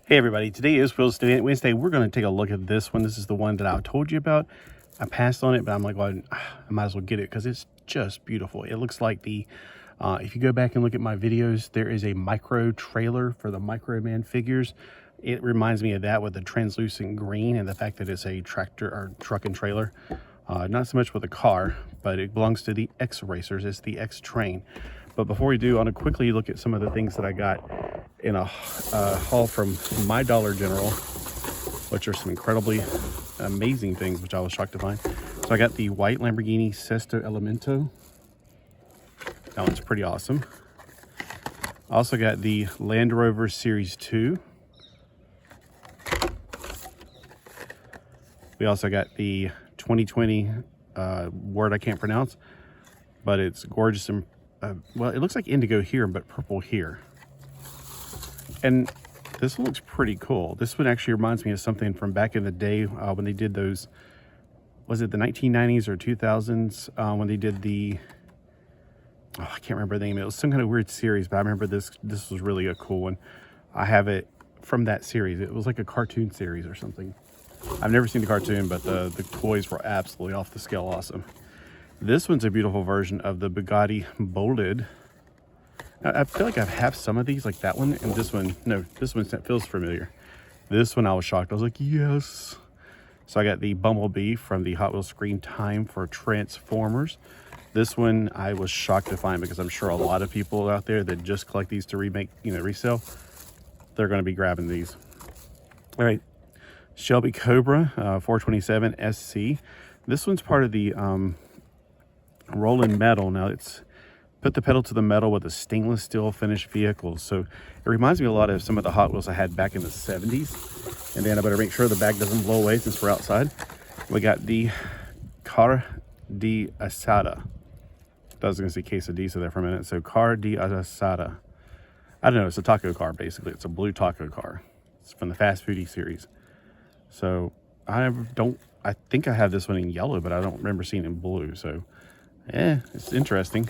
Hey everybody, today is Wednesday. We're going to take a look at this one. This is the one that I told you about. I passed on it, but I'm like, well, I might as well get it because it's just beautiful. It looks like if you go back and look at my videos, there is a micro trailer for the Micro Man figures. It reminds me of that with the translucent green and the fact that it's a tractor or truck and trailer. Not so much with a car, but it belongs to the X racers. It's the X-Trayn. But before we do, I want to quickly look at some of the things that I got in a haul from my Dollar General, which are some incredibly amazing things, which I was shocked to find. So I got the white Lamborghini Sesto Elemento. That one's pretty awesome. I also got the Land Rover Series 2. We also got the 2020 word I can't pronounce, but it's gorgeous and well, it looks like indigo here, but purple here. And this one looks pretty cool. This one actually reminds me of something from back in the day when they did those, was it the 1990s or 2000s when they did the, I can't remember the name. It was some kind of weird series, but I remember this was really a cool one. I have it from that series. It was like a cartoon series or something. I've never seen the cartoon, but the toys were absolutely off the scale awesome. This one's a beautiful version of the Bugatti Bolded. I feel like I have some of these, like that one, and this one, no, this one feels familiar. This one I was shocked. I was like, yes. So I got the Bumblebee from the Hot Wheels Screen Time for Transformers. This one I was shocked to find because I'm sure a lot of people out there that just collect these to remake, resell, they're going to be grabbing these. All right, Shelby Cobra 427 SC. This one's part of the rolling metal. Now it's put the pedal to the metal with a stainless steel finished vehicle. So it reminds me a lot of some of the Hot Wheels I had back in the 70s. And then I better make sure the bag doesn't blow away since we're outside. We got the Car de Asada. I was going to say quesadilla there for a minute. So Car de Asada. I don't know. It's a taco car, basically. It's a blue taco car. It's from the Fast Foodie series. So I think I have this one in yellow, but I don't remember seeing it in blue. So it's interesting.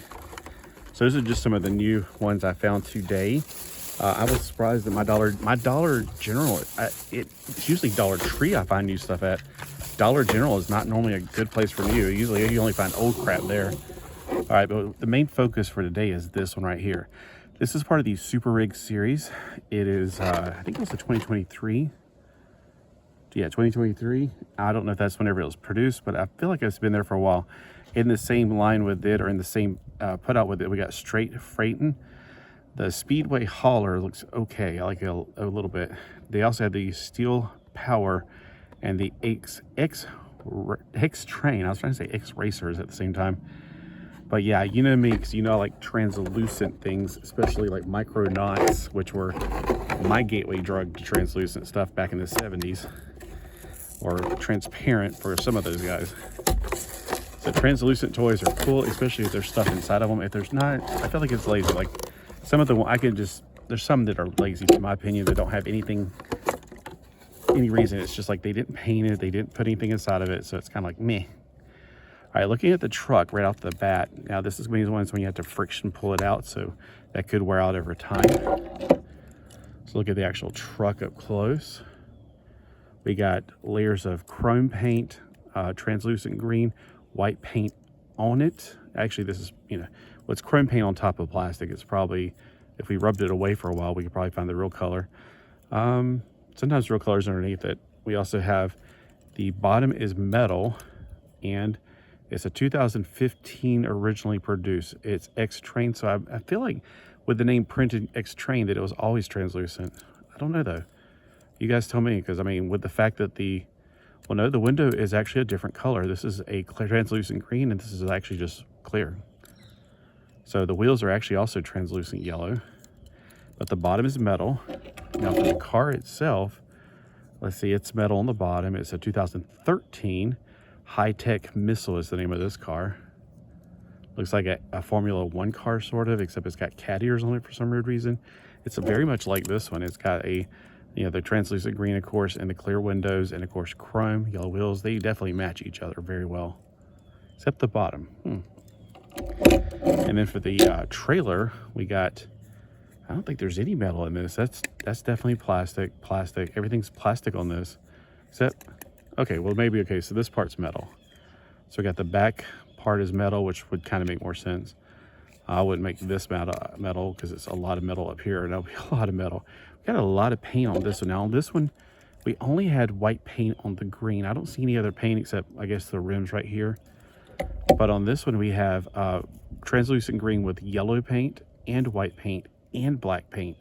So those are just some of the new ones I found today. I was surprised that my Dollar General, it's usually Dollar Tree I find new stuff at. Dollar General is not normally a good place for new. Usually you only find old crap there. All right, but the main focus for today is this one right here. This is part of the Super Rig series. It is, I think it was a 2023. Yeah, 2023. I don't know if that's whenever it was produced, but I feel like it's been there for a while. In the same line with it, or in the same put out with it, we got Straight Freightin'. The Speedway Hauler looks okay. I like it a little bit. They also had the Steel Power and the X-Trayn. I was trying to say X-Racers at the same time. But yeah, you know me, because I like translucent things, especially like Micronauts, which were my gateway drug to translucent stuff back in the 70s. Or transparent for some of those guys. So translucent toys are cool, especially if there's stuff inside of them. If there's not, I feel like it's lazy. Like some of them, there's some that are lazy, in my opinion, that don't have any reason. It's just like they didn't paint it, they didn't put anything inside of it, so it's kind of like meh. All right, looking at the truck right off the bat. Now this is going to be the ones when you have to friction pull it out, so that could wear out over time. Let's look at the actual truck up close. We got layers of chrome paint, translucent green, white paint on it. Actually, this is, what's chrome paint on top of plastic. It's probably, if we rubbed it away for a while, we could probably find the real color. Sometimes real colors underneath it. We also have the bottom is metal, and it's a 2015 originally produced. It's X-Trayn, so I feel like with the name printed X-Trayn that it was always translucent. I don't know though. You guys tell me, because I mean, with the fact that the window is actually a different color. This is a clear translucent green, and this is actually just clear. So the wheels are actually also translucent yellow, but the bottom is metal. Now for the car itself, let's see, it's metal on the bottom. It's a 2013 High-Tech Missile is the name of this car. Looks like a Formula One car sort of, except it's got cat ears on it for some weird reason. It's very much like this one. It's got the translucent green, of course, and the clear windows, and of course chrome, yellow wheels. They definitely match each other very well, except the bottom. And then for the trailer, we got I don't think there's any metal in this. That's definitely plastic. Everything's plastic on this. Except, okay, well maybe, okay, so this part's metal. So we got the back part is metal, which would kind of make more sense. I wouldn't make this metal because it's a lot of metal up here, and that'll be a lot of metal. We got a lot of paint on this one. Now on this one, we only had white paint on the green. I don't see any other paint except, I guess, the rims right here. But on this one, we have translucent green with yellow paint and white paint and black paint.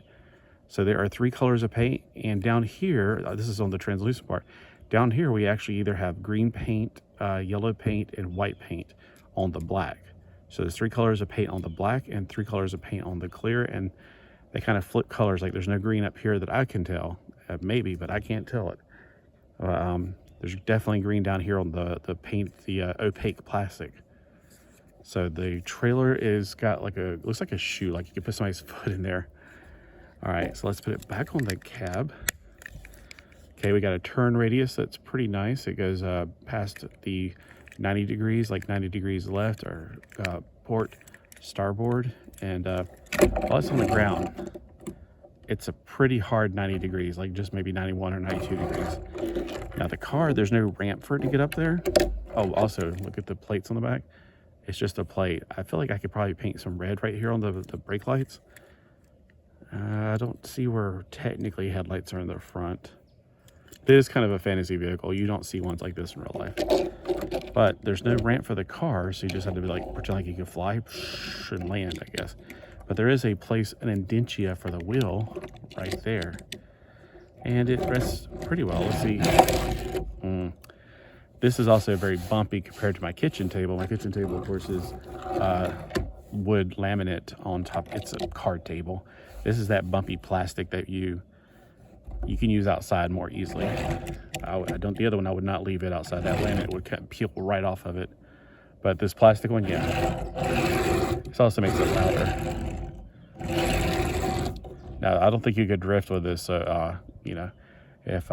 So there are 3 colors of paint. And down here, this is on the translucent part. Down here, we actually either have green paint, yellow paint, and white paint on the black. So there's 3 colors of paint on the black and 3 colors of paint on the clear. And they kind of flip colors. Like there's no green up here that I can tell. Maybe, but I can't tell it. There's definitely green down here on the paint, the opaque plastic. So the trailer is got like looks like a shoe, like you could put somebody's foot in there. All right, so let's put it back on the cab. Okay, we got a turn radius that's pretty nice. It goes past the 90 degrees, like 90 degrees left, or port starboard. And while it's on the ground, it's a pretty hard 90 degrees, like just maybe 91 or 92 degrees. Now the car, there's no ramp for it to get up there. Oh, also, look at the plates on the back. It's just a plate. I feel like I could probably paint some red right here on the brake lights. I don't see where technically headlights are in the front. It is kind of a fantasy vehicle. You don't see ones like this in real life. But there's no ramp for the car, so you just have to be like, pretend like you could fly and land, I guess. But there is a place, an indentia for the wheel right there. And it rests pretty well. Let's see. This is also very bumpy compared to my kitchen table. My kitchen table, of course, is wood laminate on top. It's a card table. This is that bumpy plastic that you can use outside more easily. The other one, I would not leave it outside. That laminate would peel right off of it. But this plastic one, yeah. This also makes it louder. Now, I don't think you could drift with this. You know, if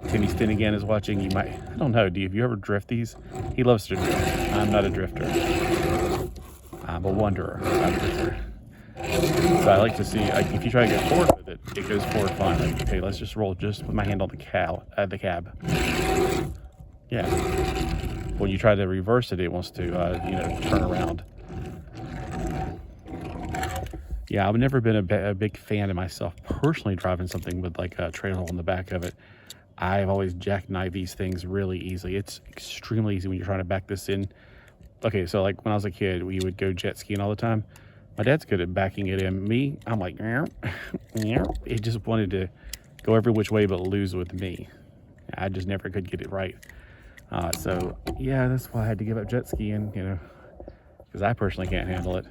Timmy Stinigan is watching, you might, I don't know, have you ever drift these? He loves to drift. I'm not a drifter. I'm a wanderer, not a drifter. So I like to see, like, if you try to get forward with it, it goes forward fine. Like, okay, let's just roll just with my hand on the cab. Yeah. When you try to reverse it, it wants to, you know, turn around. Yeah, I've never been a big fan of myself personally driving something with like a trailer on the back of it. I've always jackknifed these things really easily. It's extremely easy when you're trying to back this in. Okay, so like when I was a kid, we would go jet skiing all the time. My dad's good at backing it in. Me, I'm like, it just wanted to go every which way but lose with me. I just never could get it right. So yeah, that's why I had to give up jet skiing, you know, because I personally can't handle it.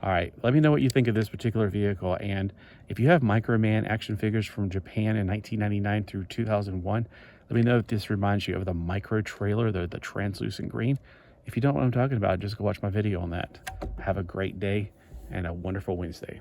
All right, let me know what you think of this particular vehicle. And if you have Microman action figures from Japan in 1999 through 2001, let me know if this reminds you of the micro trailer, the translucent green. If you don't know what I'm talking about, just go watch my video on that. Have a great day and a wonderful Wednesday.